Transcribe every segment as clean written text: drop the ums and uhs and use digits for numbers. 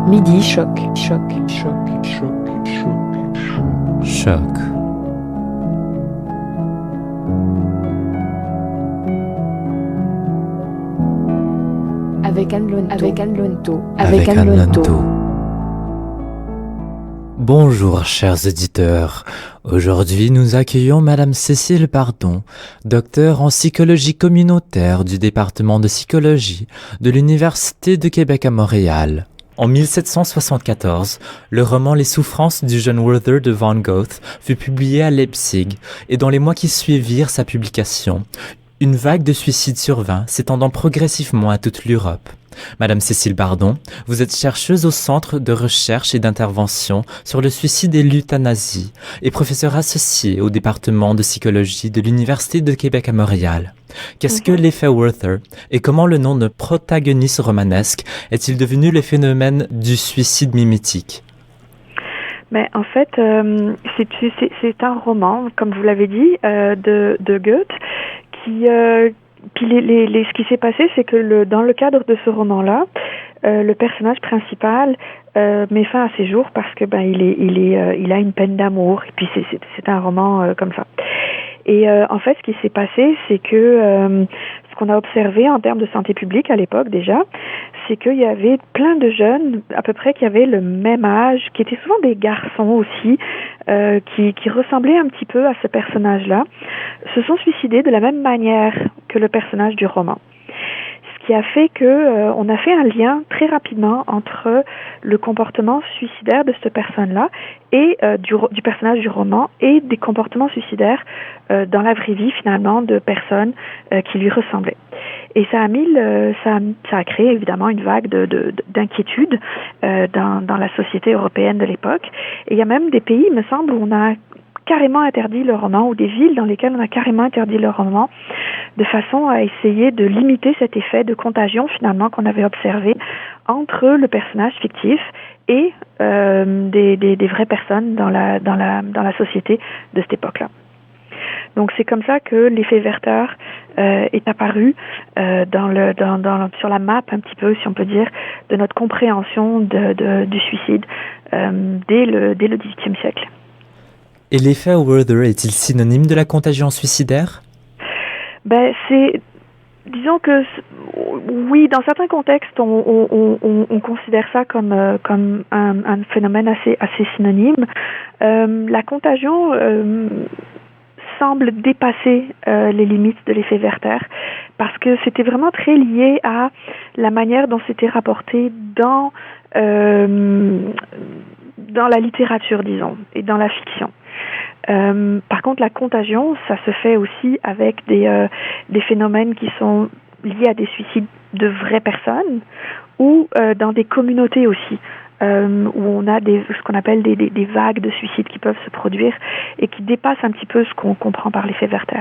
Midi choc, choc, Choc, choc, choc, Choc. avec Anne Lonto, Avec Anne Lonto. Bonjour chers auditeurs. Aujourd'hui nous accueillons Madame Cécile Bardon, docteure en psychologie communautaire du département de psychologie de l'Université de Québec à Montréal. En 1774, le roman Les souffrances du jeune Werther de Van Gogh fut publié à Leipzig et dans les mois qui suivirent sa publication, une vague de suicides survint, s'étendant progressivement à toute l'Europe. Madame Cécile Bardon, vous êtes chercheuse au Centre de recherche et d'intervention sur le suicide et l'euthanasie et professeure associée au département de psychologie de l'Université de Québec à Montréal. Qu'est-ce que l'effet Werther et comment le nom de protagoniste romanesque est-il devenu le phénomène du suicide mimétique? Mais en fait, c'est un roman, comme vous l'avez dit, de Goethe, qui puis ce qui s'est passé, c'est que dans le cadre de ce roman-là, le personnage principal met fin à ses jours parce que il a une peine d'amour. Et puis c'est un roman comme ça. Et en fait, ce qui s'est passé, c'est que ce qu'on a observé en termes de santé publique à l'époque déjà, c'est qu'il y avait plein de jeunes, à peu près, qui avaient le même âge, qui étaient souvent des garçons aussi, qui ressemblaient un petit peu à ce personnage-là, se sont suicidés de la même manière que le personnage du roman. Ce qui a fait que on a fait un lien très rapidement entre le comportement suicidaire de cette personne-là et du personnage du roman et des comportements suicidaires dans la vraie vie finalement de personnes qui lui ressemblaient. Et ça a créé évidemment une vague d'inquiétude dans la société européenne de l'époque. Et il y a même des pays, il me semble, où on a carrément interdit le roman, ou des villes dans lesquelles on a carrément interdit le roman, de façon à essayer de limiter cet effet de contagion finalement qu'on avait observé entre le personnage fictif et des vraies personnes dans la société de cette époque-là. Donc c'est comme ça que l'effet Werther est apparu sur la map un petit peu, si on peut dire, de notre compréhension du suicide dès le XVIIIe siècle. Et l'effet Werther est-il synonyme de la contagion suicidaire? Disons que oui, dans certains contextes, on considère ça comme un phénomène assez synonyme. La contagion semble dépasser les limites de l'effet Werther parce que c'était vraiment très lié à la manière dont c'était rapporté dans la littérature, disons, et dans la fiction. Par contre, la contagion, ça se fait aussi avec des phénomènes qui sont liés à des suicides de vraies personnes ou dans des communautés aussi, où on a ce qu'on appelle des vagues de suicides qui peuvent se produire et qui dépassent un petit peu ce qu'on comprend par l'effet Werther.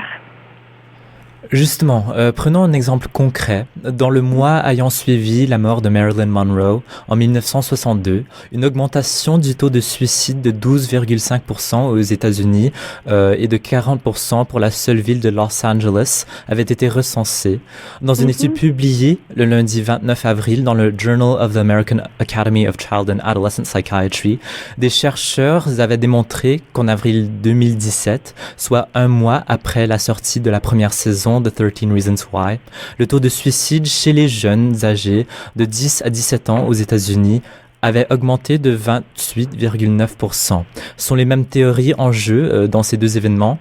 Justement, prenons un exemple concret. Dans le mois ayant suivi la mort de Marilyn Monroe en 1962, une augmentation du taux de suicide de 12,5% aux États-Unis et de 40% pour la seule ville de Los Angeles avait été recensée. Dans une étude publiée le lundi 29 avril dans le Journal of the American Academy of Child and Adolescent Psychiatry, des chercheurs avaient démontré qu'en avril 2017, soit un mois après la sortie de la première saison de 13 Reasons Why, le taux de suicide chez les jeunes âgés de 10 à 17 ans aux États-Unis avait augmenté de 28,9%. Sont les mêmes théories en jeu dans ces deux événements?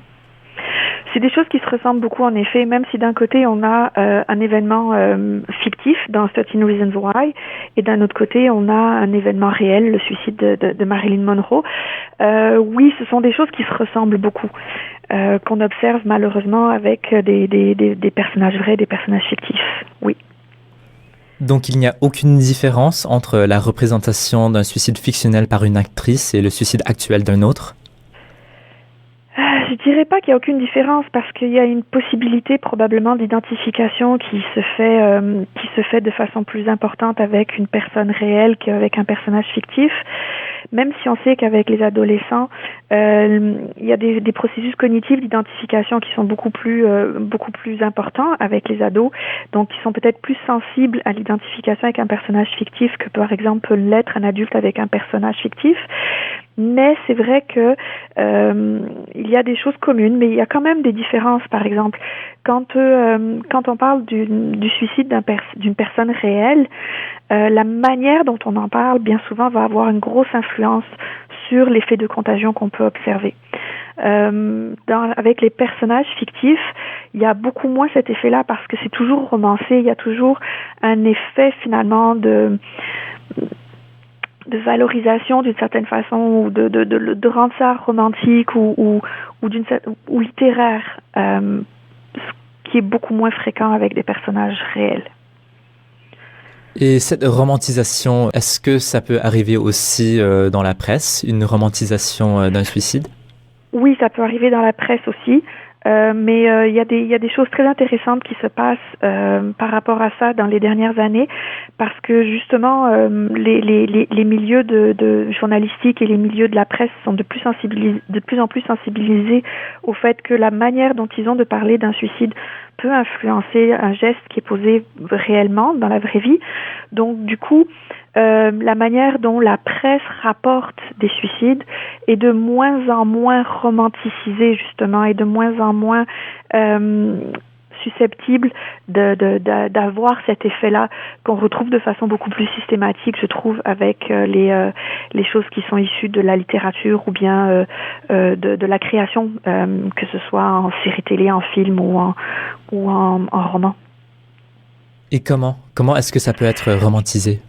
C'est des choses qui se ressemblent beaucoup en effet, même si d'un côté on a un événement fictif dans 13 Reasons Why et d'un autre côté on a un événement réel, le suicide de Marilyn Monroe. Oui, ce sont des choses qui se ressemblent beaucoup, qu'on observe malheureusement avec des personnages vrais, des personnages fictifs, oui. Donc il n'y a aucune différence entre la représentation d'un suicide fictionnel par une actrice et le suicide actuel d'un autre? Je dirais pas qu'il y a aucune différence parce qu'il y a une possibilité probablement d'identification qui se fait de façon plus importante avec une personne réelle qu'avec un personnage fictif. même si on sait qu'avec les adolescents, il y a des processus cognitifs d'identification qui sont beaucoup plus importants avec les ados, donc qui sont peut-être plus sensibles à l'identification avec un personnage fictif que par exemple peut l'être un adulte avec un personnage fictif. Mais c'est vrai que il y a des choses communes, mais il y a quand même des différences. Par exemple, quand on parle du suicide d'une personne réelle, la manière dont on en parle, bien souvent, va avoir une grosse influence sur l'effet de contagion qu'on peut observer. Avec les personnages fictifs, il y a beaucoup moins cet effet-là parce que c'est toujours romancé, il y a toujours un effet finalement de valorisation d'une certaine façon, ou de rendre ça romantique ou littéraire, ce qui est beaucoup moins fréquent avec des personnages réels. Et cette romantisation, est-ce que ça peut arriver aussi dans la presse, une romantisation d'un suicide? Oui, ça peut arriver dans la presse aussi. Mais il y a des choses très intéressantes qui se passent par rapport à ça dans les dernières années, parce que justement les milieux de journalistique et les milieux de la presse sont de plus en plus sensibilisés au fait que la manière dont ils ont de parler d'un suicide peut influencer un geste qui est posé réellement dans la vraie vie. Donc du coup, la manière dont la presse rapporte des suicides est de moins en moins romanticisée justement, et de moins en moins susceptible d'avoir cet effet-là qu'on retrouve de façon beaucoup plus systématique, je trouve, avec les choses qui sont issues de la littérature ou bien de la création, que ce soit en série télé, en film ou en roman. Et comment est-ce que ça peut être romantisé?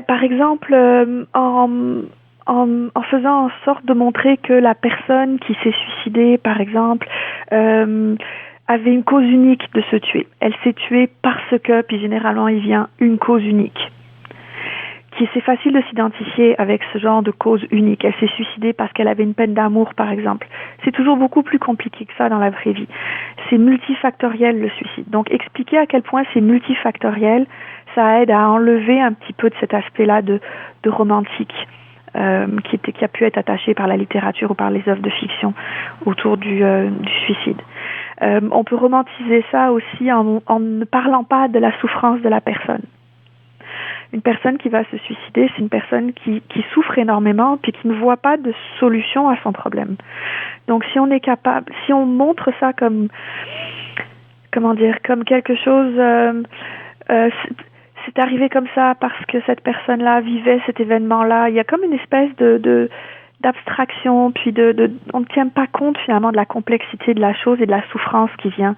Par exemple, en faisant en sorte de montrer que la personne qui s'est suicidée, par exemple, avait une cause unique de se tuer. Elle s'est tuée parce que, puis généralement il vient une cause unique. C'est facile de s'identifier avec ce genre de cause unique. Elle s'est suicidée parce qu'elle avait une peine d'amour, par exemple. C'est toujours beaucoup plus compliqué que ça dans la vraie vie. C'est multifactoriel, le suicide. Donc, expliquer à quel point c'est multifactoriel, ça aide à enlever un petit peu de cet aspect-là de romantique qui a pu être attaché par la littérature ou par les œuvres de fiction autour du suicide. On peut romantiser ça aussi en ne parlant pas de la souffrance de la personne. Une personne qui va se suicider, c'est une personne qui souffre énormément puis qui ne voit pas de solution à son problème. Donc si on est capable, si on montre ça comme quelque chose, c'est arrivé comme ça parce que cette personne-là vivait cet événement-là. Il y a comme une espèce d'abstraction, puis on ne tient pas compte finalement de la complexité de la chose et de la souffrance qui vient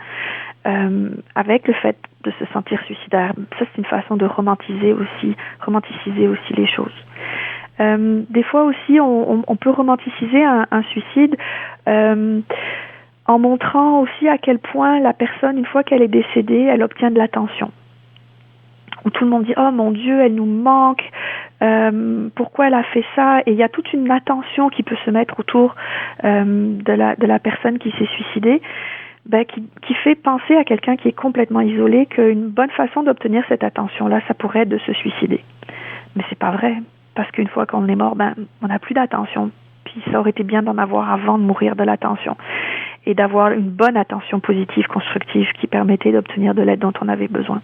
avec le fait de se sentir suicidaire. Ça, c'est une façon de romanticiser aussi les choses. Des fois aussi, on peut romanticiser un suicide en montrant aussi à quel point la personne, une fois qu'elle est décédée, elle obtient de l'attention. Où tout le monde dit « Oh mon Dieu, elle nous manque, pourquoi elle a fait ça ?» Et il y a toute une attention qui peut se mettre autour de la personne qui s'est suicidée, qui fait penser à quelqu'un qui est complètement isolé qu'une bonne façon d'obtenir cette attention-là, ça pourrait être de se suicider. Mais c'est pas vrai, parce qu'une fois qu'on est mort, on n'a plus d'attention. Puis ça aurait été bien d'en avoir avant de mourir de l'attention. Et d'avoir une bonne attention positive, constructive, qui permettait d'obtenir de l'aide dont on avait besoin.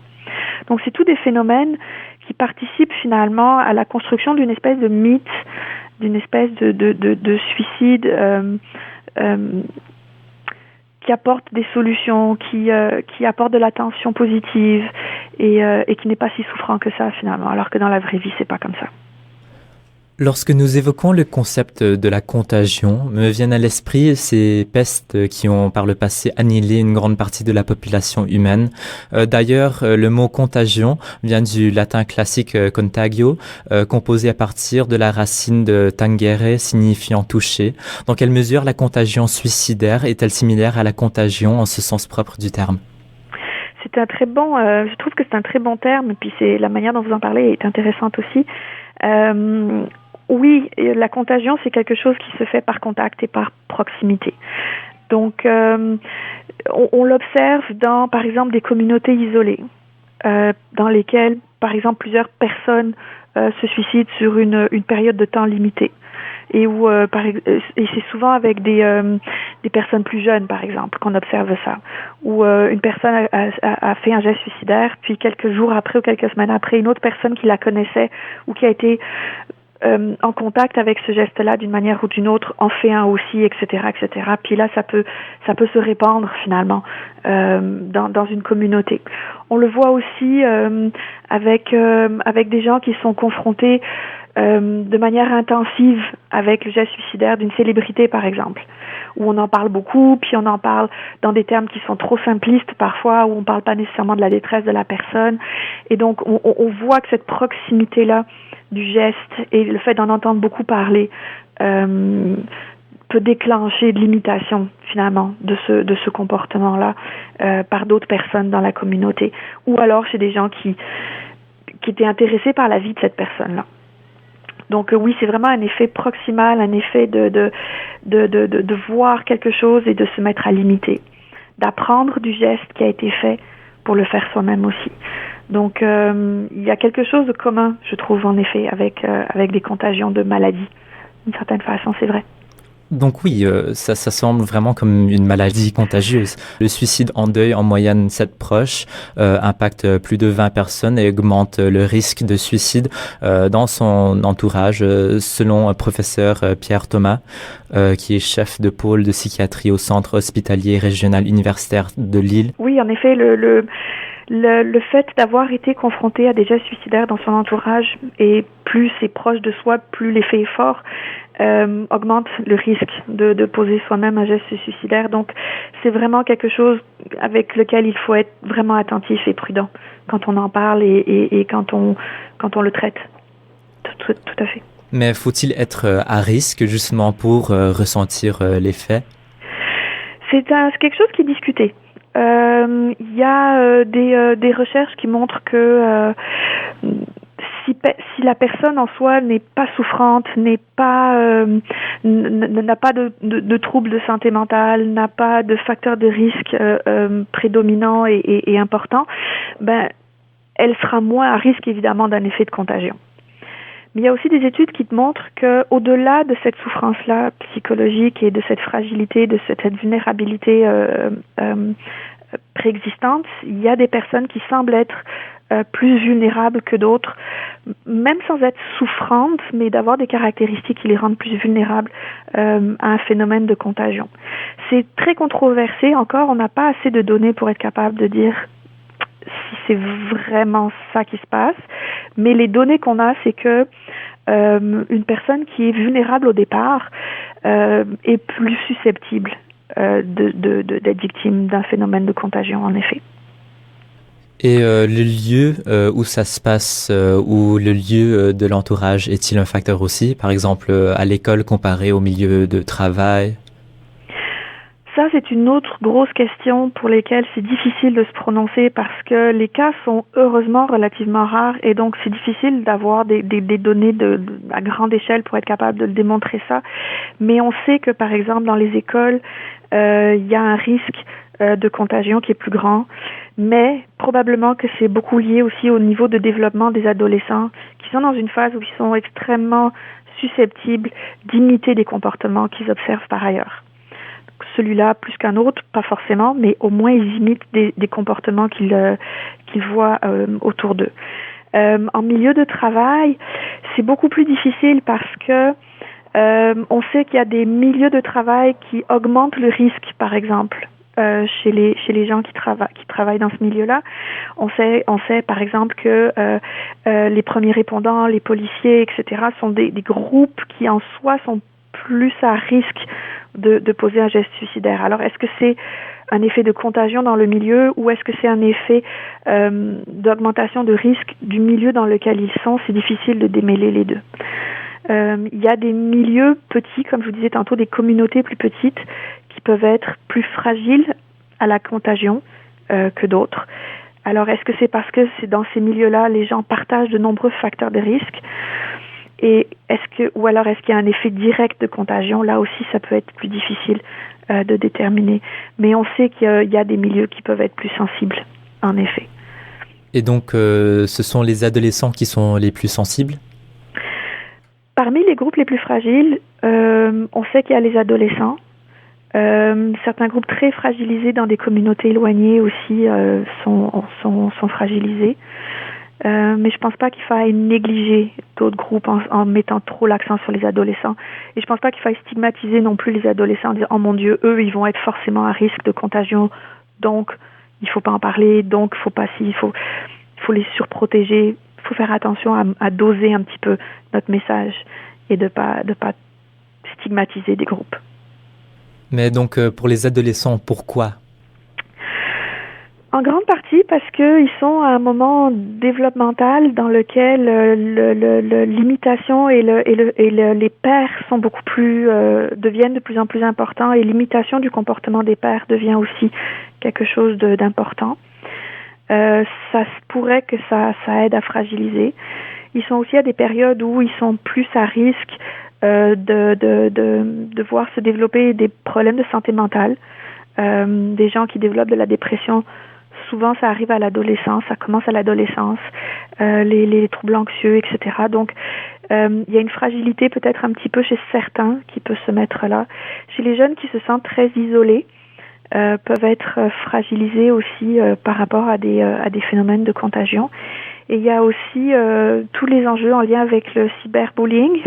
Donc c'est tous des phénomènes qui participent finalement à la construction d'une espèce de mythe, d'une espèce de suicide qui apporte des solutions, qui apporte de l'attention positive et qui n'est pas si souffrant que ça finalement, alors que dans la vraie vie c'est pas comme ça. Lorsque nous évoquons le concept de la contagion, me viennent à l'esprit ces pestes qui ont par le passé annihilé une grande partie de la population humaine. D'ailleurs, le mot contagion vient du latin classique contagio, composé à partir de la racine de tangere, signifiant toucher. Dans quelle mesure la contagion suicidaire est-elle similaire à la contagion en ce sens propre du terme? C'est un très bon, je trouve que c'est un très bon terme, et puis c'est la manière dont vous en parlez est intéressante aussi. Oui, la contagion, c'est quelque chose qui se fait par contact et par proximité. Donc, on l'observe dans, par exemple, des communautés isolées, dans lesquelles, par exemple, plusieurs personnes se suicident sur une période de temps limitée. Et où et c'est souvent avec des personnes plus jeunes, par exemple, qu'on observe ça, où une personne a fait un geste suicidaire, puis quelques jours après ou quelques semaines après, une autre personne qui la connaissait ou qui a été en contact avec ce geste-là d'une manière ou d'une autre en fait un aussi, etc., etc. Puis là, ça peut se répandre finalement dans une communauté. On le voit aussi avec des gens qui sont confrontés de manière intensive avec le geste suicidaire d'une célébrité, par exemple, où on en parle beaucoup, puis on en parle dans des termes qui sont trop simplistes parfois, où on ne parle pas nécessairement de la détresse de la personne. Et donc, on voit que cette proximité-là du geste et le fait d'en entendre beaucoup parler peut déclencher de l'imitation, finalement, de ce comportement-là par d'autres personnes dans la communauté, ou alors chez des gens qui étaient intéressés par la vie de cette personne-là. Donc oui, c'est vraiment un effet proximal, un effet de voir quelque chose et de se mettre à l'imiter, d'apprendre du geste qui a été fait pour le faire soi-même aussi. Donc il y a quelque chose de commun, je trouve, en effet, avec des contagions de maladies. D'une certaine façon, c'est vrai. Donc oui, ça semble vraiment comme une maladie contagieuse. Le suicide en deuil, en moyenne 7 proches, impacte plus de 20 personnes et augmente le risque de suicide dans son entourage, selon professeur Pierre Thomas, qui est chef de pôle de psychiatrie au Centre hospitalier régional universitaire de Lille. Oui, en effet, le fait d'avoir été confronté à des gestes suicidaires dans son entourage, et plus c'est proche de soi, plus l'effet est fort, augmente le risque de poser soi-même un geste suicidaire. Donc c'est vraiment quelque chose avec lequel il faut être vraiment attentif et prudent quand on en parle et quand on le traite. Tout à fait. Mais faut-il être à risque justement pour ressentir l'effet? C'est quelque chose qui est discuté. Il y a des recherches qui montrent que si la personne en soi n'est pas souffrante, n'a pas de troubles de santé mentale, n'a pas de facteurs de risque prédominants et importants, ben elle sera moins à risque évidemment d'un effet de contagion. Mais il y a aussi des études qui te montrent que, au-delà de cette souffrance-là psychologique et de cette fragilité, de cette vulnérabilité préexistante, il y a des personnes qui semblent être plus vulnérables que d'autres, même sans être souffrantes, mais d'avoir des caractéristiques qui les rendent plus vulnérables à un phénomène de contagion. C'est très controversé. Encore, on n'a pas assez de données pour être capable de dire si c'est vraiment ça qui se passe, mais les données qu'on a, c'est que une personne qui est vulnérable au départ est plus susceptible d'être victime d'un phénomène de contagion, en effet. Et le lieu où ça se passe, ou le lieu de l'entourage, est-il un facteur aussi, par exemple à l'école comparé au milieu de travail? Ça, c'est une autre grosse question pour lesquelles c'est difficile de se prononcer parce que les cas sont heureusement relativement rares et donc c'est difficile d'avoir des données à grande échelle pour être capable de le démontrer ça. Mais on sait que, par exemple, dans les écoles, il y a un risque de contagion qui est plus grand, mais probablement que c'est beaucoup lié aussi au niveau de développement des adolescents qui sont dans une phase où ils sont extrêmement susceptibles d'imiter des comportements qu'ils observent par ailleurs. Celui-là plus qu'un autre, pas forcément, mais au moins ils imitent des comportements qu'ils voient autour d'eux. En milieu de travail, c'est beaucoup plus difficile parce que on sait qu'il y a des milieux de travail qui augmentent le risque, par exemple, chez les gens qui travaillent dans ce milieu-là. On sait par exemple que les premiers répondants, les policiers, etc. sont des groupes qui en soi sont plus à risque de poser un geste suicidaire. Alors, est-ce que c'est un effet de contagion dans le milieu ou est-ce que c'est un effet d'augmentation de risque du milieu dans lequel ils sont? C'est difficile de démêler les deux. Il y a des milieux petits, comme je vous disais tantôt, des communautés plus petites qui peuvent être plus fragiles à la contagion que d'autres. Alors, est-ce que c'est parce que c'est dans ces milieux-là, les gens partagent de nombreux facteurs de risque? Et ou alors est-ce qu'il y a un effet direct de contagion? Là aussi, ça peut être plus difficile de déterminer. Mais on sait qu'il y a des milieux qui peuvent être plus sensibles, en effet. Et donc, ce sont les adolescents qui sont les plus sensibles? Parmi les groupes les plus fragiles, on sait qu'il y a les adolescents. Certains groupes très fragilisés dans des communautés éloignées aussi sont fragilisés. Mais je pense pas qu'il faille négliger d'autres groupes en mettant trop l'accent sur les adolescents. Et je pense pas qu'il faille stigmatiser non plus les adolescents en disant « Oh mon Dieu, eux, ils vont être forcément à risque de contagion, donc il faut pas en parler, donc il faut les surprotéger. » Il faut faire attention à doser un petit peu notre message et de pas stigmatiser des groupes. Mais donc, pour les adolescents, pourquoi? En grande partie parce qu'ils sont à un moment développemental dans lequel l'imitation et les pairs sont beaucoup plus deviennent de plus en plus importants, et l'imitation du comportement des pairs devient aussi quelque chose d'important. Ça se pourrait que ça aide à fragiliser. Ils sont aussi à des périodes où ils sont plus à risque de voir se développer des problèmes de santé mentale. Des gens qui développent de la dépression, souvent ça arrive à l'adolescence, ça commence à l'adolescence, les troubles anxieux, etc. Donc, il y a une fragilité peut-être un petit peu chez certains qui peut se mettre là. Chez les jeunes qui se sentent très isolés, peuvent être fragilisés aussi par rapport à des phénomènes de contagion. Et il y a aussi tous les enjeux en lien avec le cyberbullying,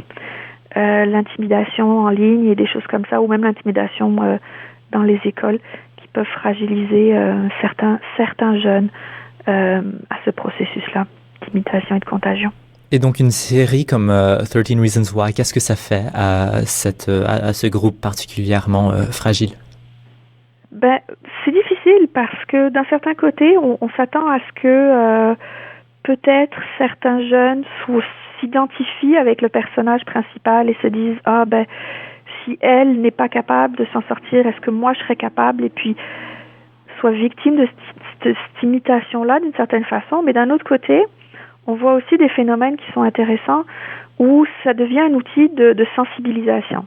l'intimidation en ligne et des choses comme ça, ou même l'intimidation dans les écoles, qui peuvent fragiliser certains jeunes à ce processus-là d'imitation et de contagion. Et donc une série comme 13 Reasons Why, qu'est-ce que ça fait à ce groupe particulièrement fragile? Ben, c'est difficile parce que d'un certain côté, on s'attend à ce que peut-être certains jeunes s'identifient avec le personnage principal et se disent « Ah ben, si elle n'est pas capable de s'en sortir, est-ce que moi je serais capable ?» et puis soient victimes de cette imitation-là d'une certaine façon. Mais d'un autre côté, on voit aussi des phénomènes qui sont intéressants où ça devient un outil de sensibilisation.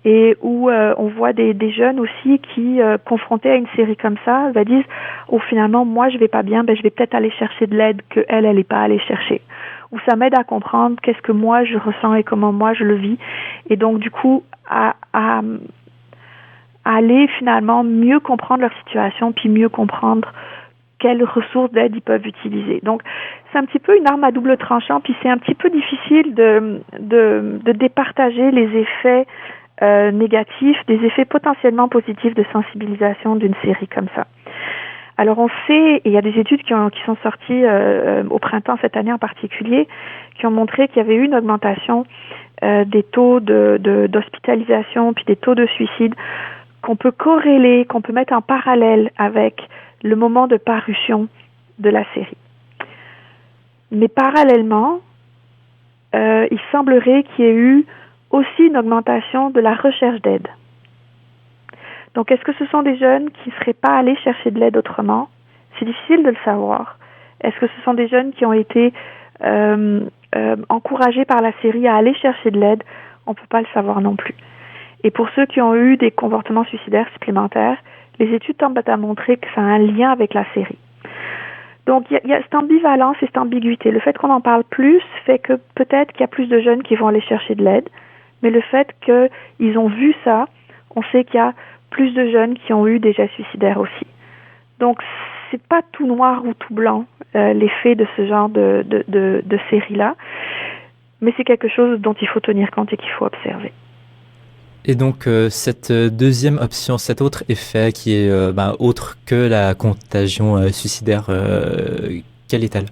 Et où on voit des jeunes aussi qui, confrontés à une série comme ça, disent « Oh, finalement, moi, je vais pas bien, ben je vais peut-être aller chercher de l'aide que elle n'est pas allée chercher. » Ou ça m'aide à comprendre qu'est-ce que moi, je ressens et comment moi, je le vis. Et donc, du coup, à aller finalement mieux comprendre leur situation, puis mieux comprendre quelles ressources d'aide ils peuvent utiliser. Donc, c'est un petit peu une arme à double tranchant, puis c'est un petit peu difficile de départager les effets négatifs, des effets potentiellement positifs de sensibilisation d'une série comme ça. Alors on sait, et il y a des études qui sont sorties au printemps cette année en particulier, qui ont montré qu'il y avait eu une augmentation des taux d'hospitalisation puis des taux de suicide qu'on peut corréler, qu'on peut mettre en parallèle avec le moment de parution de la série. Mais parallèlement, il semblerait qu'il y ait eu aussi une augmentation de la recherche d'aide. Donc, est-ce que ce sont des jeunes qui ne seraient pas allés chercher de l'aide autrement? C'est difficile de le savoir. Est-ce que ce sont des jeunes qui ont été encouragés par la série à aller chercher de l'aide? On ne peut pas le savoir non plus. Et pour ceux qui ont eu des comportements suicidaires supplémentaires, les études tendent à montrer que ça a un lien avec la série. Donc, il y a cette ambivalence et cette ambiguïté. Le fait qu'on en parle plus fait que peut-être qu'il y a plus de jeunes qui vont aller chercher de l'aide, mais le fait qu'ils ont vu ça, on sait qu'il y a plus de jeunes qui ont eu des gestes suicidaires aussi. Donc, c'est pas tout noir ou tout blanc, l'effet de ce genre de série-là, mais c'est quelque chose dont il faut tenir compte et qu'il faut observer. Et donc, cette deuxième option, cet autre effet qui est autre que la contagion suicidaire, quelle est-elle?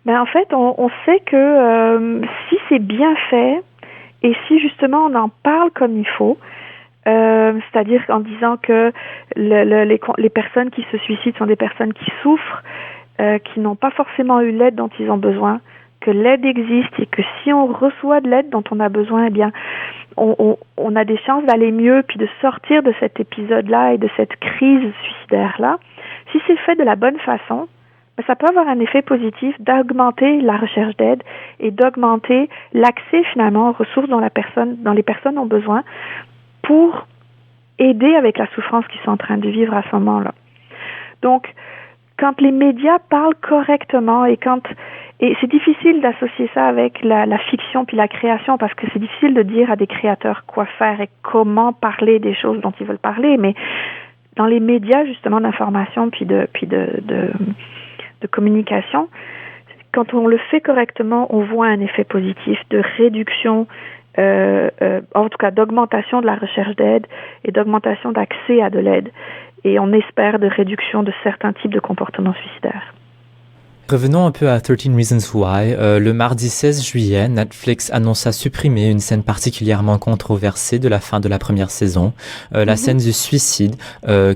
En fait, on sait que si c'est bien fait et si justement on en parle comme il faut, c'est-à-dire en disant que les personnes qui se suicident sont des personnes qui souffrent, qui n'ont pas forcément eu l'aide dont ils ont besoin, que l'aide existe et que si on reçoit de l'aide dont on a besoin, eh bien, on a des chances d'aller mieux puis de sortir de cet épisode-là et de cette crise suicidaire-là. Si c'est fait de la bonne façon, ça peut avoir un effet positif d'augmenter la recherche d'aide et d'augmenter l'accès finalement aux ressources dont les personnes ont besoin pour aider avec la souffrance qu'ils sont en train de vivre à ce moment-là. Donc, quand les médias parlent correctement et quand Et c'est difficile d'associer ça avec la fiction puis la création, parce que c'est difficile de dire à des créateurs quoi faire et comment parler des choses dont ils veulent parler. Mais dans les médias, justement, d'information puis de communication, quand on le fait correctement, on voit un effet positif de réduction, en tout cas d'augmentation de la recherche d'aide et d'augmentation d'accès à de l'aide. Et on espère de réduction de certains types de comportements suicidaires. Revenons un peu à 13 Reasons Why. Le mardi 16 juillet, Netflix annonça supprimer une scène particulièrement controversée de la fin de la première saison. La scène du suicide,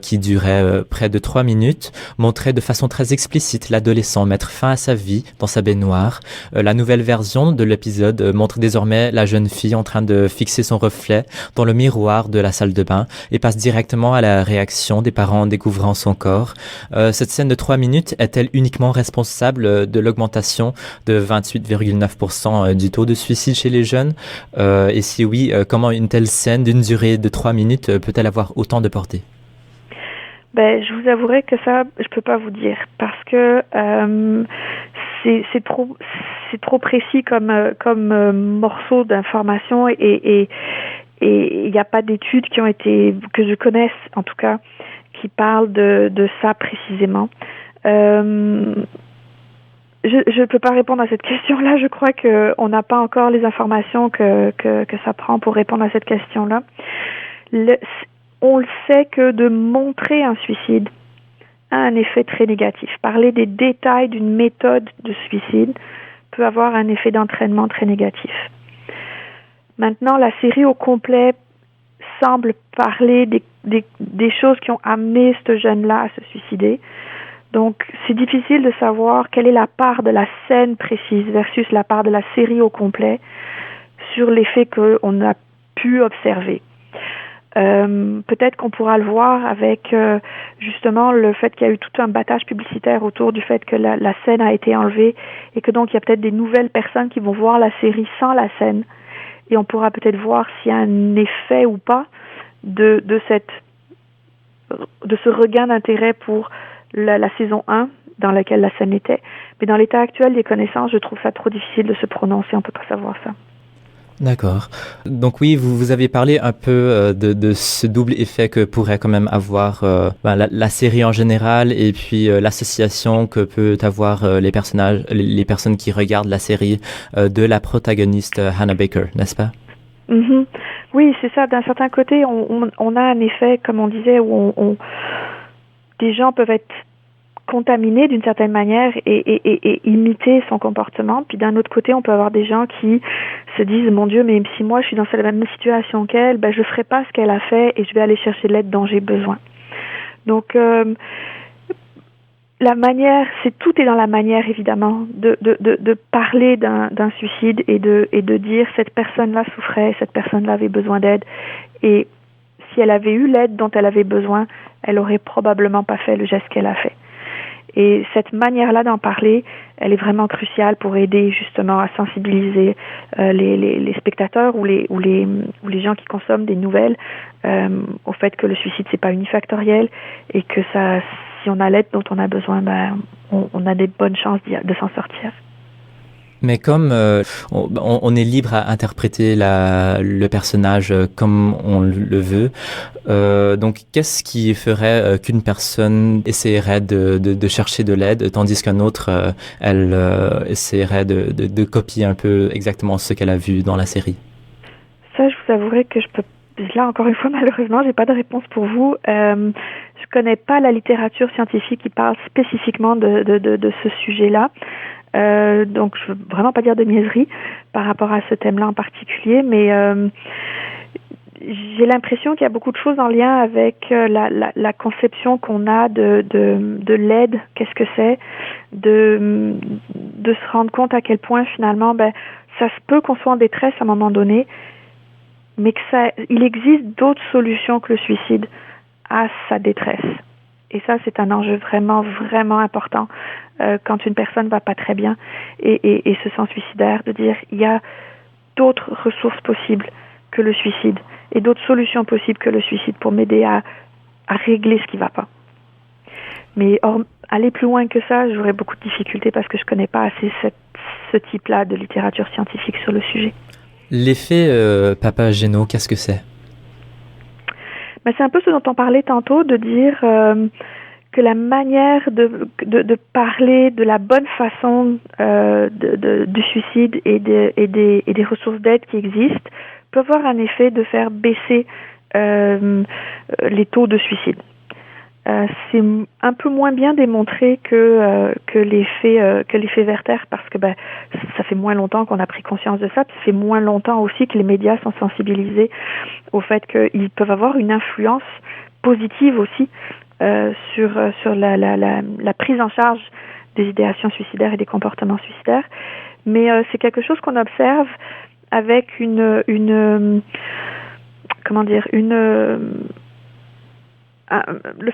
qui durait près de 3 minutes, montrait de façon très explicite l'adolescent mettre fin à sa vie dans sa baignoire. La nouvelle version de l'épisode montre désormais la jeune fille en train de fixer son reflet dans le miroir de la salle de bain et passe directement à la réaction des parents en découvrant son corps. Cette scène de 3 minutes est-elle uniquement responsable de l'augmentation de 28,9% du taux de suicide chez les jeunes? Et si oui, comment une telle scène d'une durée de 3 minutes peut-elle avoir autant de portée? Je vous avouerai que ça, je peux pas vous dire, parce que c'est trop précis comme morceau d'information, et il n'y a pas d'études qui ont été, que je connaisse en tout cas, qui parlent de ça précisément. Je ne peux pas répondre à cette question-là. Je crois qu'on n'a pas encore les informations que ça prend pour répondre à cette question-là. On le sait que de montrer un suicide a un effet très négatif. Parler des détails d'une méthode de suicide peut avoir un effet d'entraînement très négatif. Maintenant, la série au complet semble parler des choses qui ont amené ce jeune-là à se suicider. Donc, c'est difficile de savoir quelle est la part de la scène précise versus la part de la série au complet sur l'effet qu'on a pu observer. Peut-être qu'on pourra le voir avec justement le fait qu'il y a eu tout un battage publicitaire autour du fait que la scène a été enlevée, et que donc il y a peut-être des nouvelles personnes qui vont voir la série sans la scène, et on pourra peut-être voir s'il y a un effet ou pas de ce regain d'intérêt pour la saison 1 dans laquelle la scène était. Mais dans l'état actuel des connaissances, je trouve ça trop difficile de se prononcer, on ne peut pas savoir ça. D'accord. Donc oui, vous avez parlé un peu de ce double effet que pourrait quand même avoir la série en général, et puis l'association que peut avoir les personnes qui regardent la série de la protagoniste Hannah Baker, n'est-ce pas? Mm-hmm. Oui, c'est ça. D'un certain côté, on a un effet, comme on disait, où des gens peuvent être contaminés d'une certaine manière et imiter son comportement. Puis d'un autre côté, on peut avoir des gens qui se disent « Mon Dieu, mais si moi je suis dans la même situation qu'elle, je ne ferai pas ce qu'elle a fait et je vais aller chercher l'aide dont j'ai besoin. » Donc, la manière, tout est dans la manière évidemment de parler d'un suicide et de dire cette personne-là souffrait, cette personne-là avait besoin d'aide, et si elle avait eu l'aide dont elle avait besoin, elle aurait probablement pas fait le geste qu'elle a fait. Et cette manière-là d'en parler, elle est vraiment cruciale pour aider justement à sensibiliser les spectateurs ou les gens qui consomment des nouvelles au fait que le suicide c'est pas unifactoriel, et que ça, si on a l'aide dont on a besoin, on a des bonnes chances de s'en sortir. Mais comme on est libre à interpréter le personnage comme on le veut, donc qu'est-ce qui ferait qu'une personne essaierait de chercher de l'aide, tandis qu'un autre, elle essaierait de copier un peu exactement ce qu'elle a vu dans la série? Ça, je vous avouerai que je peux... Là, encore une fois, malheureusement, j'ai pas de réponse pour vous. Je connais pas la littérature scientifique qui parle spécifiquement de ce sujet-là. Donc, je veux vraiment pas dire de niaiserie par rapport à ce thème-là en particulier, mais j'ai l'impression qu'il y a beaucoup de choses en lien avec la conception qu'on a de l'aide. Qu'est-ce que c'est, de se rendre compte à quel point finalement, ça se peut qu'on soit en détresse à un moment donné, mais il existe d'autres solutions que le suicide à sa détresse. Et ça, c'est un enjeu vraiment, vraiment important quand une personne va pas très bien et se sent suicidaire, de dire il y a d'autres ressources possibles que le suicide et d'autres solutions possibles que le suicide pour m'aider à régler ce qui va pas. Mais aller plus loin que ça, j'aurais beaucoup de difficultés parce que je connais pas assez ce type-là de littérature scientifique sur le sujet. L'effet Papageno, qu'est-ce que c'est? Ben, c'est un peu ce dont on parlait tantôt, de dire que la manière de parler de la bonne façon du suicide et des ressources d'aide qui existent peut avoir un effet de faire baisser les taux de suicide. C'est un peu moins bien démontré que l'effet Werther, parce que ça fait moins longtemps qu'on a pris conscience de ça, puis ça fait moins longtemps aussi que les médias sont sensibilisés au fait qu'ils peuvent avoir une influence positive aussi sur la prise en charge des idéations suicidaires et des comportements suicidaires. Mais c'est quelque chose qu'on observe avec le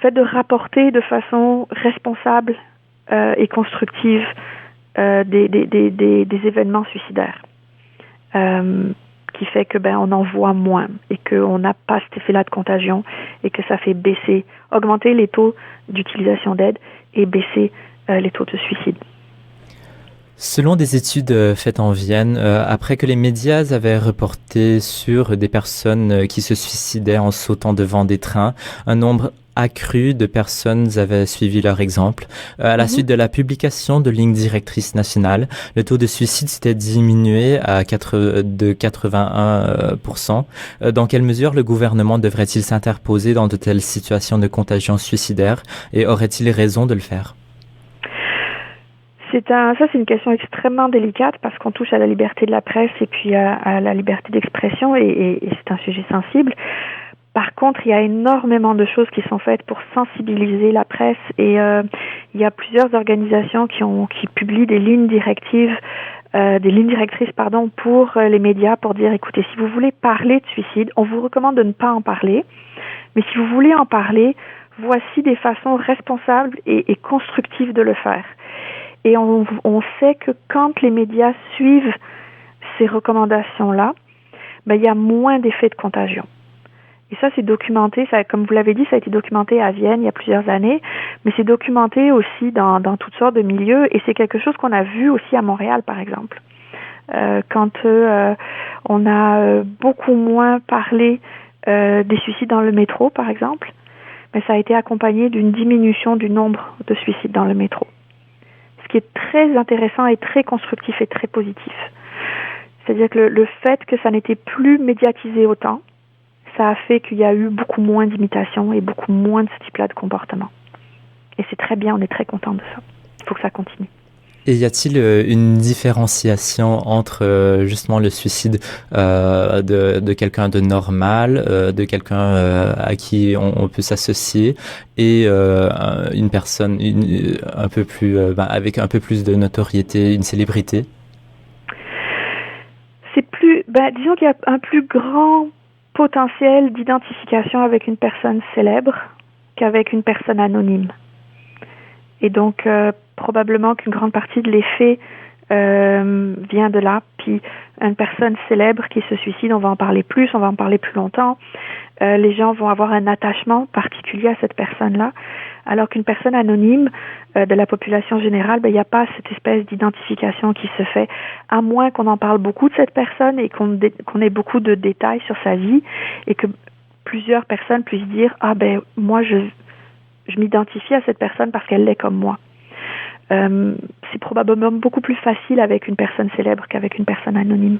fait de rapporter de façon responsable et constructive des événements suicidaires, qui fait que on en voit moins et qu'on n'a pas cet effet-là de contagion et que ça fait augmenter les taux d'utilisation d'aide et baisser les taux de suicide. Selon des études faites en Vienne, après que les médias avaient reporté sur des personnes qui se suicidaient en sautant devant des trains, un nombre accru de personnes avaient suivi leur exemple. À la suite de la publication de lignes directrices nationales, le taux de suicide s'était diminué de 81%. Dans quelle mesure le gouvernement devrait-il s'interposer dans de telles situations de contagion suicidaire et aurait-il raison de le faire? C'est une question extrêmement délicate parce qu'on touche à la liberté de la presse et puis à la liberté d'expression et c'est un sujet sensible. Par contre, il y a énormément de choses qui sont faites pour sensibiliser la presse et il y a plusieurs organisations qui publient des lignes directrices pour les médias pour dire écoutez, si vous voulez parler de suicide, on vous recommande de ne pas en parler, mais si vous voulez en parler, voici des façons responsables et constructives de le faire. Et on sait que quand les médias suivent ces recommandations-là, il y a moins d'effets de contagion. Et ça, c'est documenté, comme vous l'avez dit, ça a été documenté à Vienne il y a plusieurs années, mais c'est documenté aussi dans toutes sortes de milieux, et c'est quelque chose qu'on a vu aussi à Montréal, par exemple. Quand on a beaucoup moins parlé des suicides dans le métro, par exemple, mais ça a été accompagné d'une diminution du nombre de suicides dans le métro. Ce qui est très intéressant et très constructif et très positif. C'est-à-dire que le fait que ça n'était plus médiatisé autant, ça a fait qu'il y a eu beaucoup moins d'imitations et beaucoup moins de ce type-là de comportement. Et c'est très bien, on est très content de ça. Il faut que ça continue. Et y a-t-il une différenciation entre justement le suicide de quelqu'un de normal, de quelqu'un à qui on peut s'associer, et une personne un peu plus avec un peu plus de notoriété, une célébrité? Disons qu'il y a un plus grand potentiel d'identification avec une personne célèbre qu'avec une personne anonyme. Et donc, probablement qu'une grande partie de l'effet vient de là. Puis, une personne célèbre qui se suicide, on va en parler plus longtemps. Les gens vont avoir un attachement particulier à cette personne-là. Alors qu'une personne anonyme de la population générale, il n'y a pas cette espèce d'identification qui se fait, à moins qu'on en parle beaucoup de cette personne et qu'on ait beaucoup de détails sur sa vie et que plusieurs personnes puissent dire « Ah moi je m'identifie à cette personne parce qu'elle l'est comme moi ». C'est probablement beaucoup plus facile avec une personne célèbre qu'avec une personne anonyme.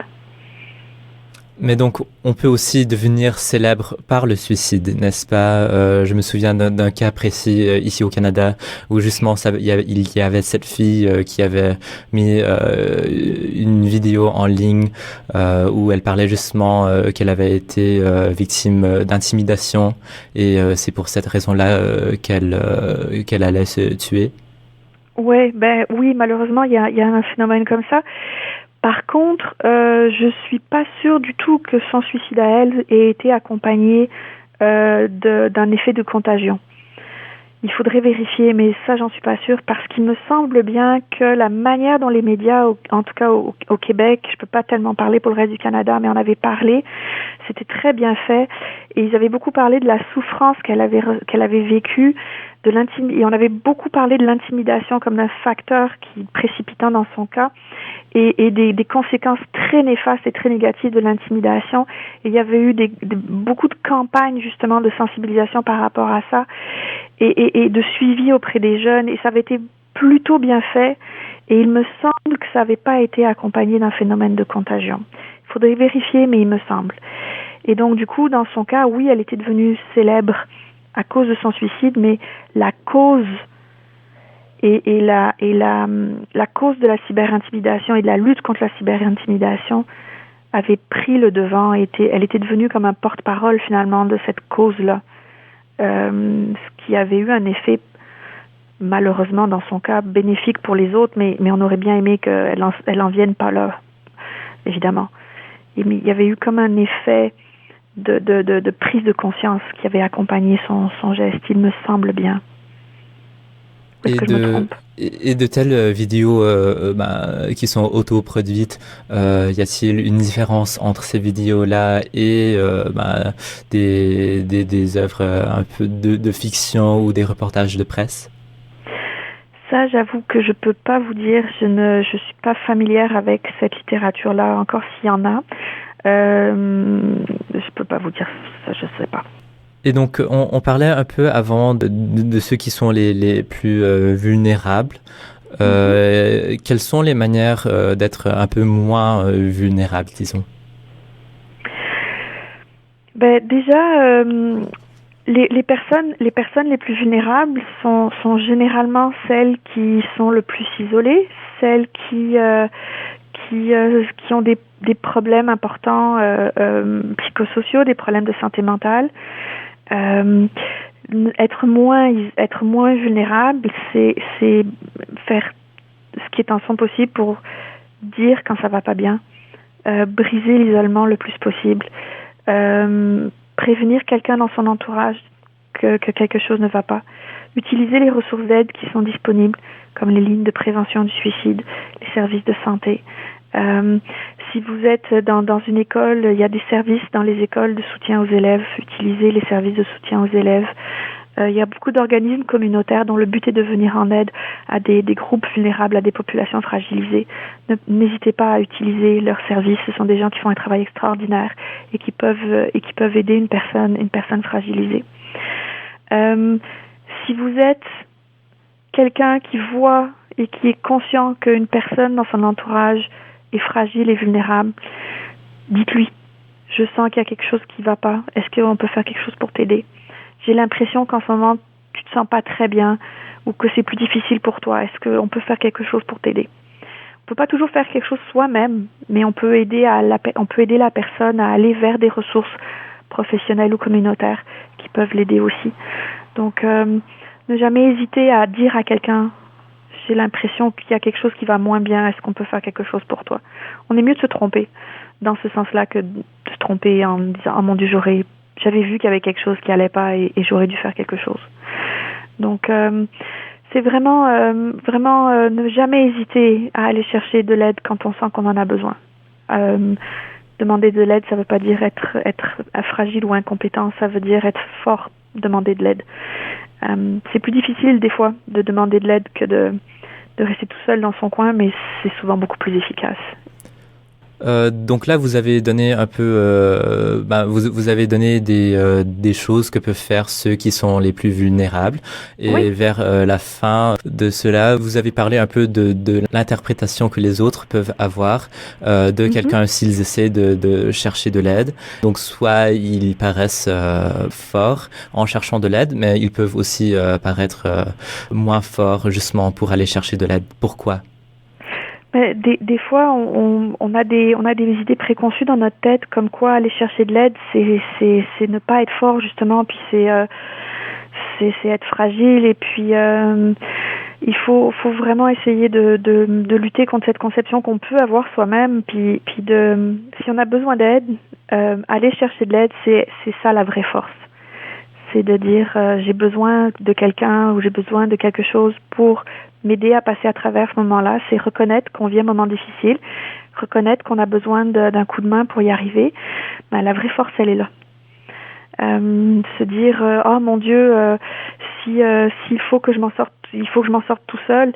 Mais donc, on peut aussi devenir célèbre par le suicide, n'est-ce pas? Je me souviens d'un cas précis ici au Canada où justement il y avait cette fille qui avait mis une vidéo en ligne où elle parlait justement qu'elle avait été victime d'intimidation et c'est pour cette raison-là qu'elle allait se tuer. Oui, malheureusement, il y a un phénomène comme ça. Par contre, je suis pas sûre du tout que son suicide à elle ait été accompagné d'un effet de contagion. Il faudrait vérifier, mais ça, j'en suis pas sûre, parce qu'il me semble bien que la manière dont les médias, en tout cas au Québec, je peux pas tellement parler pour le reste du Canada, mais on avait parlé, c'était très bien fait, et ils avaient beaucoup parlé de la souffrance qu'elle avait vécue, et on avait beaucoup parlé de l'intimidation comme un facteur qui précipitant dans son cas, et des conséquences très néfastes et très négatives de l'intimidation. Et il y avait eu beaucoup de campagnes justement de sensibilisation par rapport à ça, et de suivi auprès des jeunes, et ça avait été plutôt bien fait, et il me semble que ça n'avait pas été accompagné d'un phénomène de contagion. Il faudrait vérifier, mais il me semble. Et donc du coup, dans son cas, oui, elle était devenue célèbre à cause de son suicide, mais la cause la cause de la cyberintimidation et de la lutte contre la cyberintimidation avait pris le devant, elle était devenue comme un porte-parole finalement de cette cause-là, ce qui avait eu un effet malheureusement dans son cas bénéfique pour les autres, mais on aurait bien aimé qu'elle en vienne pas là, évidemment. Et il y avait eu comme un effet de prise de conscience qui avait accompagné son geste, il me semble bien. Est-ce que je me trompe? Et de telles vidéos qui sont autoproduites, y a-t-il une différence entre ces vidéos-là et des œuvres un peu de fiction ou des reportages de presse? Ça, j'avoue que je peux pas vous dire. Je suis pas familière avec cette littérature-là, encore s'il y en a. Je peux pas vous dire ça, je sais pas. Et donc, on parlait un peu avant de ceux qui sont les plus vulnérables. Quelles sont les manières d'être un peu moins vulnérables, disons? Ben, déjà, les personnes les plus vulnérables sont généralement celles qui sont le plus isolées, celles qui ont des problèmes importants psychosociaux, des problèmes de santé mentale. Être moins vulnérable, c'est faire ce qui est en son possible pour dire quand ça va pas bien, briser l'isolement le plus possible, prévenir quelqu'un dans son entourage que quelque chose ne va pas, utiliser les ressources d'aide qui sont disponibles, comme les lignes de prévention du suicide, les services de santé. Si vous êtes dans une école, il y a des services dans les écoles de soutien aux élèves, utilisez les services de soutien aux élèves. Il y a beaucoup d'organismes communautaires dont le but est de venir en aide à des groupes vulnérables, à des populations fragilisées. N'hésitez pas à utiliser leurs services. Ce sont des gens qui font un travail extraordinaire et qui peuvent aider une personne fragilisée. Si vous êtes quelqu'un qui voit et qui est conscient qu'une personne dans son entourage est fragile et vulnérable, dites-lui, je sens qu'il y a quelque chose qui ne va pas. Est-ce qu'on peut faire quelque chose pour t'aider? J'ai l'impression qu'en ce moment, tu te sens pas très bien ou que c'est plus difficile pour toi. Est-ce qu'on peut faire quelque chose pour t'aider? On peut pas toujours faire quelque chose soi-même, mais on peut aider la personne à aller vers des ressources professionnelles ou communautaires qui peuvent l'aider aussi. Donc, ne jamais hésiter à dire à quelqu'un, j'ai l'impression qu'il y a quelque chose qui va moins bien, est-ce qu'on peut faire quelque chose pour toi? On est mieux de se tromper dans ce sens-là que de se tromper en disant, oh mon Dieu, j'avais vu qu'il y avait quelque chose qui allait pas et j'aurais dû faire quelque chose. Donc, c'est vraiment ne jamais hésiter à aller chercher de l'aide quand on sent qu'on en a besoin. Demander de l'aide, ça veut pas dire être fragile ou incompétent, ça veut dire être fort, demander de l'aide. C'est plus difficile des fois de demander de l'aide que de rester tout seul dans son coin, mais c'est souvent beaucoup plus efficace. Donc là, vous avez donné un peu, vous avez donné des choses que peuvent faire ceux qui sont les plus vulnérables. Et oui, vers la fin de cela, vous avez parlé un peu de l'interprétation que les autres peuvent avoir de quelqu'un s'ils essaient de chercher de l'aide. Donc soit ils paraissent forts en cherchant de l'aide, mais ils peuvent aussi paraître moins forts justement pour aller chercher de l'aide. Pourquoi? Des fois, on a des idées préconçues dans notre tête, comme quoi aller chercher de l'aide, c'est ne pas être fort justement, puis c'est être fragile, et puis il faut vraiment essayer de lutter contre cette conception qu'on peut avoir soi-même, puis si on a besoin d'aide, aller chercher de l'aide, c'est ça la vraie force. C'est de dire j'ai besoin de quelqu'un ou j'ai besoin de quelque chose pour m'aider à passer à travers ce moment-là. C'est reconnaître qu'on vit un moment difficile, reconnaître qu'on a besoin d'un coup de main pour y arriver. La vraie force, elle est là. Se dire oh mon Dieu, s'il faut que je m'en sorte, il faut que je m'en sorte tout seul.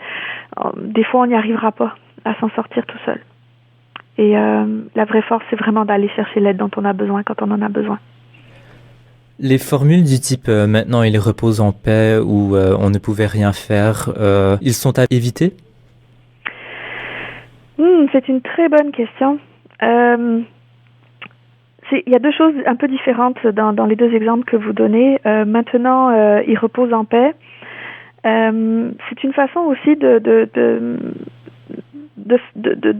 Des fois, on n'y arrivera pas à s'en sortir tout seul. Et la vraie force, c'est vraiment d'aller chercher l'aide dont on a besoin quand on en a besoin. Les formules du type maintenant il repose en paix ou on ne pouvait rien faire, ils sont à éviter? C'est une très bonne question. Il y a deux choses un peu différentes dans les deux exemples que vous donnez. Maintenant, il repose en paix. C'est une façon aussi de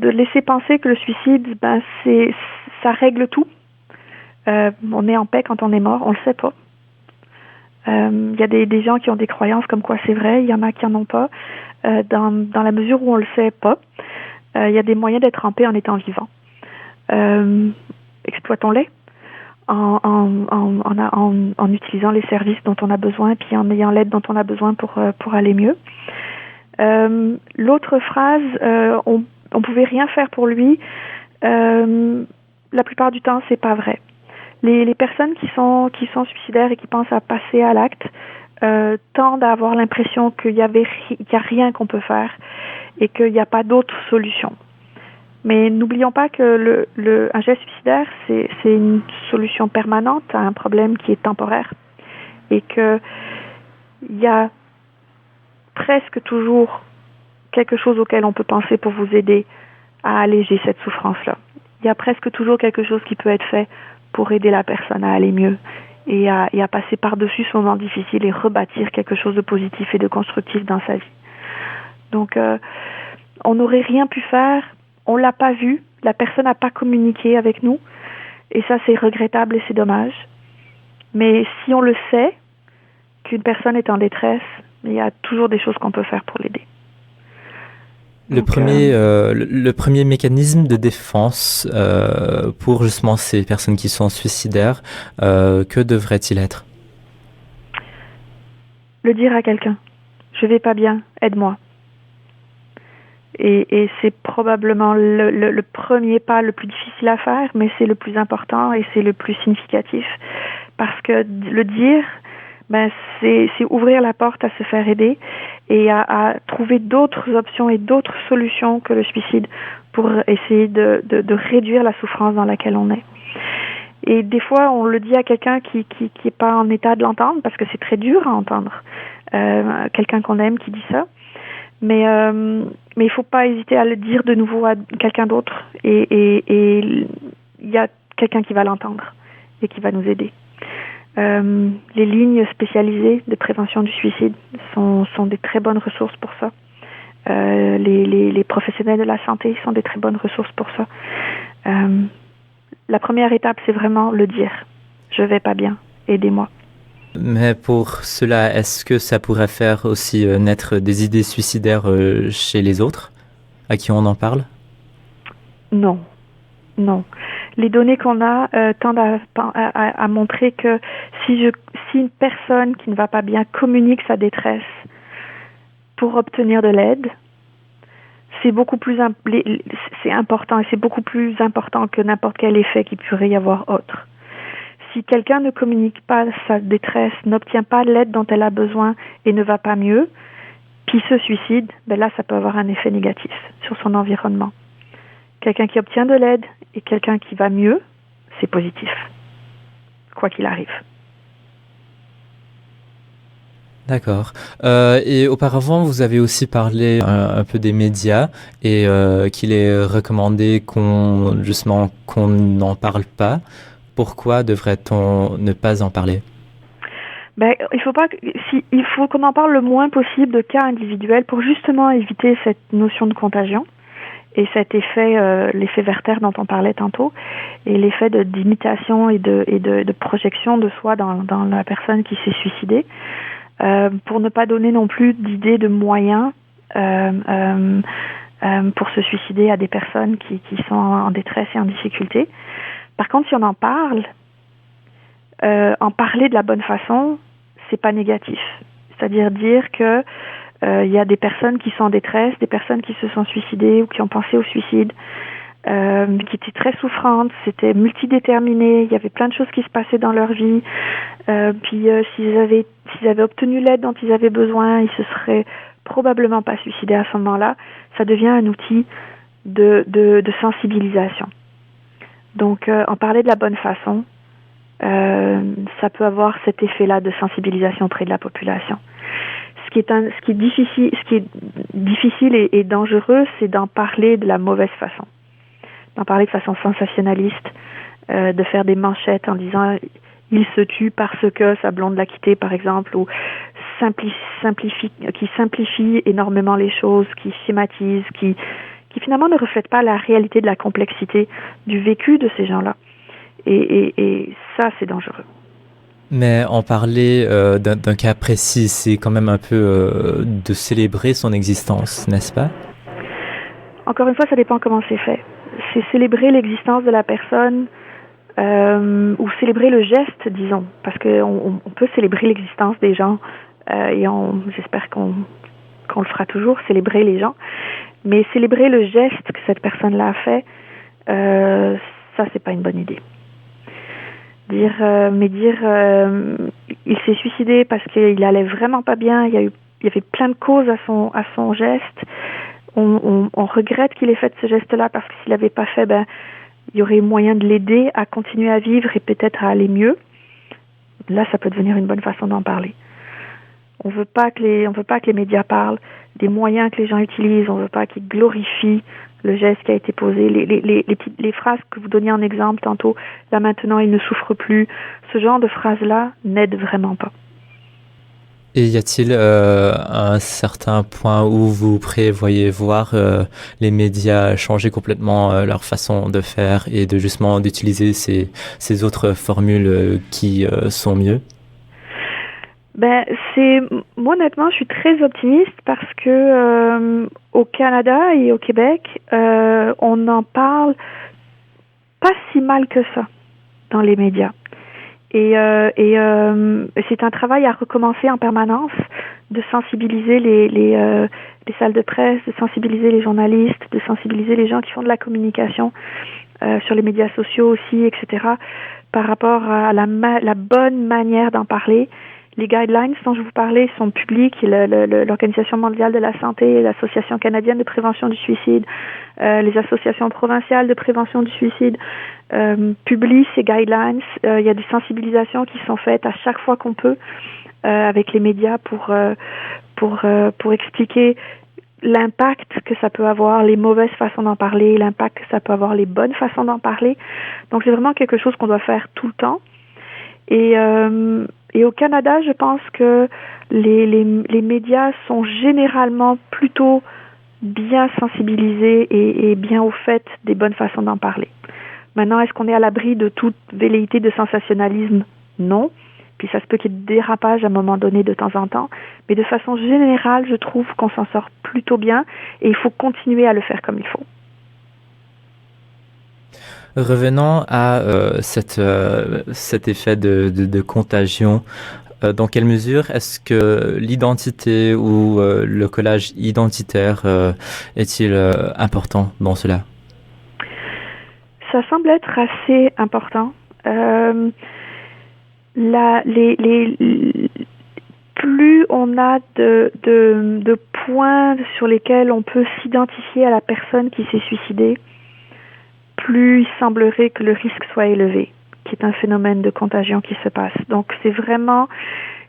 laisser penser que le suicide, ça règle tout. On est en paix quand on est mort, on le sait pas. Il y a des gens qui ont des croyances comme quoi c'est vrai, il y en a qui en ont pas. Dans la mesure où on le sait pas, il y a des moyens d'être en paix en étant vivant. Exploitons-les en utilisant les services dont on a besoin, puis en ayant l'aide dont on a besoin pour aller mieux. L'autre phrase, on pouvait rien faire pour lui. La plupart du temps, c'est pas vrai. Les personnes qui sont suicidaires et qui pensent à passer à l'acte tendent à avoir l'impression qu'il y a rien qu'on peut faire et qu'il n'y a pas d'autre solution. Mais n'oublions pas que un geste suicidaire, c'est une solution permanente à un problème qui est temporaire et que il y a presque toujours quelque chose auquel on peut penser pour vous aider à alléger cette souffrance-là. Il y a presque toujours quelque chose qui peut être fait pour aider la personne à aller mieux et à passer par-dessus ce moment difficile et rebâtir quelque chose de positif et de constructif dans sa vie. Donc, on n'aurait rien pu faire, on l'a pas vu, la personne n'a pas communiqué avec nous, et ça c'est regrettable et c'est dommage. Mais si on le sait, qu'une personne est en détresse, il y a toujours des choses qu'on peut faire pour l'aider. Le premier mécanisme de défense pour justement ces personnes qui sont suicidaires, que devrait-il être? Le dire à quelqu'un. Je vais pas bien, aide-moi. Et c'est probablement le premier pas le plus difficile à faire, mais c'est le plus important et c'est le plus significatif. Parce que le dire, c'est ouvrir la porte à se faire aider et à trouver d'autres options et d'autres solutions que le suicide pour essayer de réduire la souffrance dans laquelle on est. Et des fois, on le dit à quelqu'un qui est pas en état de l'entendre, parce que c'est très dur à entendre. Quelqu'un qu'on aime qui dit ça. Mais il faut pas hésiter à le dire de nouveau à quelqu'un d'autre. Et il y a quelqu'un qui va l'entendre et qui va nous aider. Les lignes spécialisées de prévention du suicide sont des très bonnes ressources pour ça. Les professionnels de la santé sont des très bonnes ressources pour ça. La première étape, c'est vraiment le dire. Je vais pas bien, aidez-moi. Mais pour cela, est-ce que ça pourrait faire aussi naître des idées suicidaires chez les autres, à qui on en parle? Non. Les données qu'on a tendent à montrer que si une personne qui ne va pas bien communique sa détresse pour obtenir de l'aide, c'est important et c'est beaucoup plus important que n'importe quel effet qu'il pourrait y avoir autre. Si quelqu'un ne communique pas sa détresse, n'obtient pas l'aide dont elle a besoin et ne va pas mieux, puis se suicide, là, ça peut avoir un effet négatif sur son environnement. Quelqu'un qui obtient de l'aide et quelqu'un qui va mieux, c'est positif, quoi qu'il arrive. D'accord. Et auparavant, vous avez aussi parlé un peu des médias et qu'il est recommandé qu'on n'en parle pas. Pourquoi devrait-on ne pas en parler? Il faut qu'on en parle le moins possible de cas individuels pour justement éviter cette notion de contagion et cet effet, l'effet Werther dont on parlait tantôt, et l'effet d'imitation et de projection de soi dans la personne qui s'est suicidée, pour ne pas donner non plus d'idées de moyens pour se suicider à des personnes qui sont en détresse et en difficulté. Par contre, si on en parle, en parler de la bonne façon, c'est pas négatif. C'est-à-dire dire que il y a des personnes qui sont en détresse, des personnes qui se sont suicidées ou qui ont pensé au suicide. qui étaient très souffrantes, c'était multidéterminé, il y avait plein de choses qui se passaient dans leur vie. Puis s'ils avaient obtenu l'aide dont ils avaient besoin, ils se seraient probablement pas suicidés à ce moment-là. Ça devient un outil de sensibilisation. Donc, en parler de la bonne façon, ça peut avoir cet effet-là de sensibilisation auprès de la population. Ce qui est difficile et dangereux, c'est d'en parler de la mauvaise façon. D'en parler de façon sensationnaliste, de faire des manchettes en disant il se tue parce que sa blonde l'a quitté, par exemple, ou qui simplifie énormément les choses, qui schématise, qui finalement ne reflète pas la réalité de la complexité du vécu de ces gens-là. Et ça, c'est dangereux. Mais en parler d'un cas précis, c'est quand même un peu de célébrer son existence, n'est-ce pas? Encore une fois, ça dépend comment c'est fait. C'est célébrer l'existence de la personne ou célébrer le geste, disons, parce qu'on peut célébrer l'existence des gens et j'espère qu'on le fera toujours, célébrer les gens, mais célébrer le geste que cette personne-là a fait, ça, c'est pas une bonne idée. Dire il s'est suicidé parce qu'il allait vraiment pas bien, il y avait plein de causes à son geste. On regrette qu'il ait fait ce geste-là parce que s'il l'avait pas fait, il y aurait moyen de l'aider à continuer à vivre et peut-être à aller mieux. Là, ça peut devenir une bonne façon d'en parler. On veut pas que les médias parlent des moyens que les gens utilisent. On veut pas qu'ils glorifient le geste qui a été posé. Les phrases que vous donniez en exemple tantôt, là maintenant il ne souffre plus. Ce genre de phrases-là n'aident vraiment pas. Et y a-t-il un certain point où vous prévoyez voir les médias changer complètement leur façon de faire et de justement d'utiliser ces autres formules qui sont mieux? Moi honnêtement, je suis très optimiste parce que au Canada et au Québec, on en parle pas si mal que ça dans les médias. Et c'est un travail à recommencer en permanence, de sensibiliser les salles de presse, de sensibiliser les journalistes, de sensibiliser les gens qui font de la communication sur les médias sociaux aussi, etc., par rapport à la bonne manière d'en parler. Les guidelines dont je vous parlais sont publics. L'Organisation mondiale de la santé, l'Association canadienne de prévention du suicide, les associations provinciales de prévention du suicide publient ces guidelines. Il y a des sensibilisations qui sont faites à chaque fois qu'on peut avec les médias pour expliquer l'impact que ça peut avoir, les mauvaises façons d'en parler, l'impact que ça peut avoir, les bonnes façons d'en parler. Donc c'est vraiment quelque chose qu'on doit faire tout le temps. Et au Canada, je pense que les médias sont généralement plutôt bien sensibilisés et bien au fait des bonnes façons d'en parler. Maintenant, est-ce qu'on est à l'abri de toute velléité de sensationnalisme? Non. Puis ça se peut qu'il y ait des dérapages à un moment donné de temps en temps. Mais de façon générale, je trouve qu'on s'en sort plutôt bien et il faut continuer à le faire comme il faut. Revenons à cet effet de contagion. Dans quelle mesure est-ce que l'identité ou le collage identitaire est-il important dans cela? Ça semble être assez important. Plus on a de points sur lesquels on peut s'identifier à la personne qui s'est suicidée, plus il semblerait que le risque soit élevé, qui est un phénomène de contagion qui se passe. Donc c'est vraiment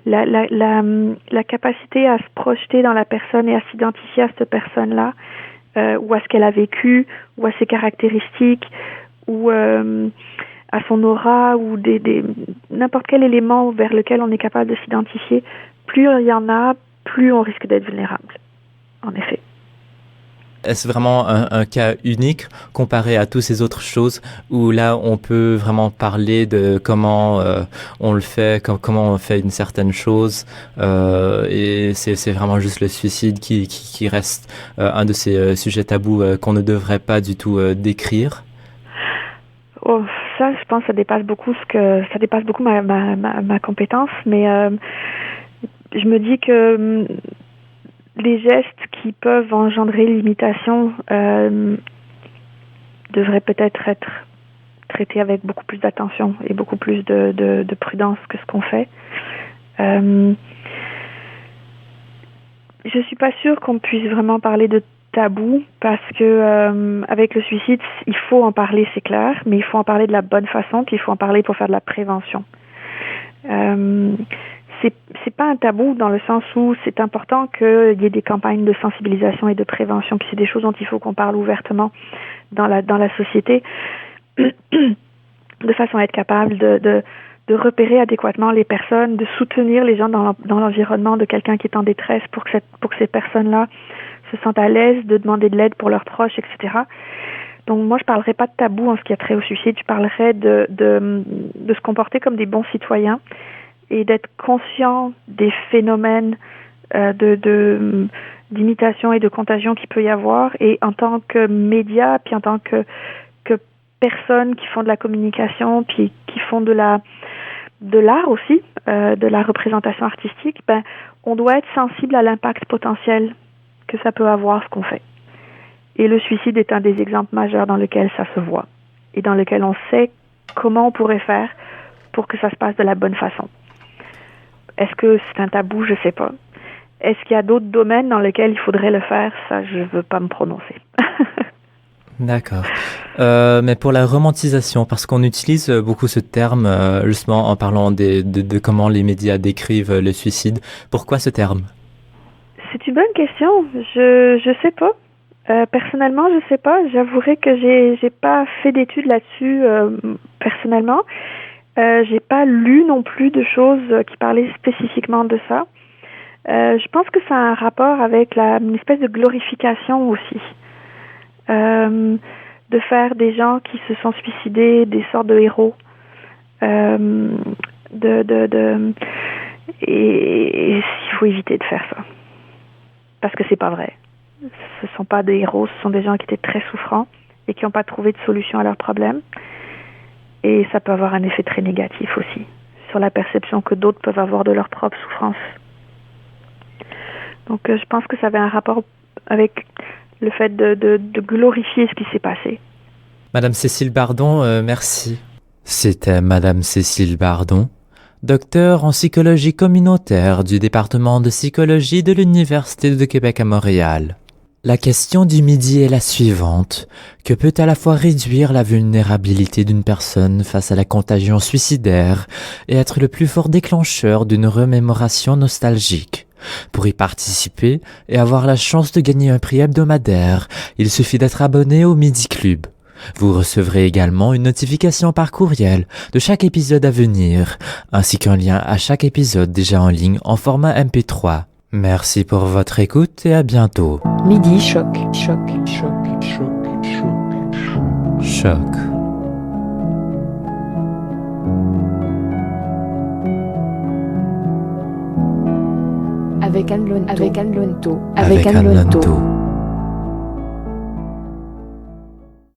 la capacité à se projeter dans la personne et à s'identifier à cette personne-là, ou à ce qu'elle a vécu, ou à ses caractéristiques, ou à son aura, ou n'importe quel élément vers lequel on est capable de s'identifier. Plus il y en a, plus on risque d'être vulnérable, en effet. Est-ce vraiment un cas unique comparé à toutes ces autres choses où là on peut vraiment parler de comment on le fait, comment on fait une certaine chose et c'est vraiment juste le suicide qui reste un de ces sujets tabous qu'on ne devrait pas du tout décrire? Oh, ça, je pense que ça dépasse beaucoup ma compétence, mais je me dis que les gestes qui peuvent engendrer l'imitation devrait peut-être être traité avec beaucoup plus d'attention et beaucoup plus de prudence que ce qu'on fait. Je suis pas sûre qu'on puisse vraiment parler de tabou parce que avec le suicide, il faut en parler, c'est clair, mais il faut en parler de la bonne façon, puis il faut en parler pour faire de la prévention. C'est pas un tabou dans le sens où c'est important qu'il y ait des campagnes de sensibilisation et de prévention, puis c'est des choses dont il faut qu'on parle ouvertement dans la société, de façon à être capable de repérer adéquatement les personnes, de soutenir les gens dans l'environnement de quelqu'un qui est en détresse pour que ces personnes-là se sentent à l'aise de demander de l'aide pour leurs proches, etc. Donc moi, je parlerai pas de tabou en ce qui a trait au suicide, je parlerai de se comporter comme des bons citoyens et d'être conscient des phénomènes d'imitation et de contagion qu'il peut y avoir, et en tant que média, puis en tant que personnes qui font de la communication, puis qui font de l'art aussi, de la représentation artistique, on doit être sensible à l'impact potentiel que ça peut avoir ce qu'on fait. Et le suicide est un des exemples majeurs dans lequel ça se voit et dans lequel on sait comment on pourrait faire pour que ça se passe de la bonne façon. Est-ce que c'est un tabou? Je sais pas. Est-ce qu'il y a d'autres domaines dans lesquels il faudrait le faire? Ça, je veux pas me prononcer. D'accord. Mais pour la romantisation, parce qu'on utilise beaucoup ce terme justement en parlant de comment les médias décrivent le suicide, pourquoi ce terme? C'est une bonne question. Je sais pas. Personnellement, je sais pas. J'avouerai que j'ai pas fait d'études là-dessus personnellement. J'ai pas lu non plus de choses qui parlaient spécifiquement de ça. Je pense que ça a un rapport avec une espèce de glorification aussi. De faire des gens qui se sont suicidés des sortes de héros. Et il faut éviter de faire ça. Parce que c'est pas vrai. Ce sont pas des héros, ce sont des gens qui étaient très souffrants et qui n'ont pas trouvé de solution à leurs problèmes. Et ça peut avoir un effet très négatif aussi sur la perception que d'autres peuvent avoir de leur propre souffrance. Donc je pense que ça avait un rapport avec le fait de glorifier ce qui s'est passé. Madame Cécile Bardon, merci. C'était Madame Cécile Bardon, docteur en psychologie communautaire du département de psychologie de l'Université de Québec à Montréal. La question du midi est la suivante. Que peut à la fois réduire la vulnérabilité d'une personne face à la contagion suicidaire et être le plus fort déclencheur d'une remémoration nostalgique? Pour y participer et avoir la chance de gagner un prix hebdomadaire, il suffit d'être abonné au Midi Club. Vous recevrez également une notification par courriel de chaque épisode à venir, ainsi qu'un lien à chaque épisode déjà en ligne en format MP3. Merci pour votre écoute et à bientôt. Midi Choc. Choc. Choc. Avec Anne Lonto. Avec Anne Lonto.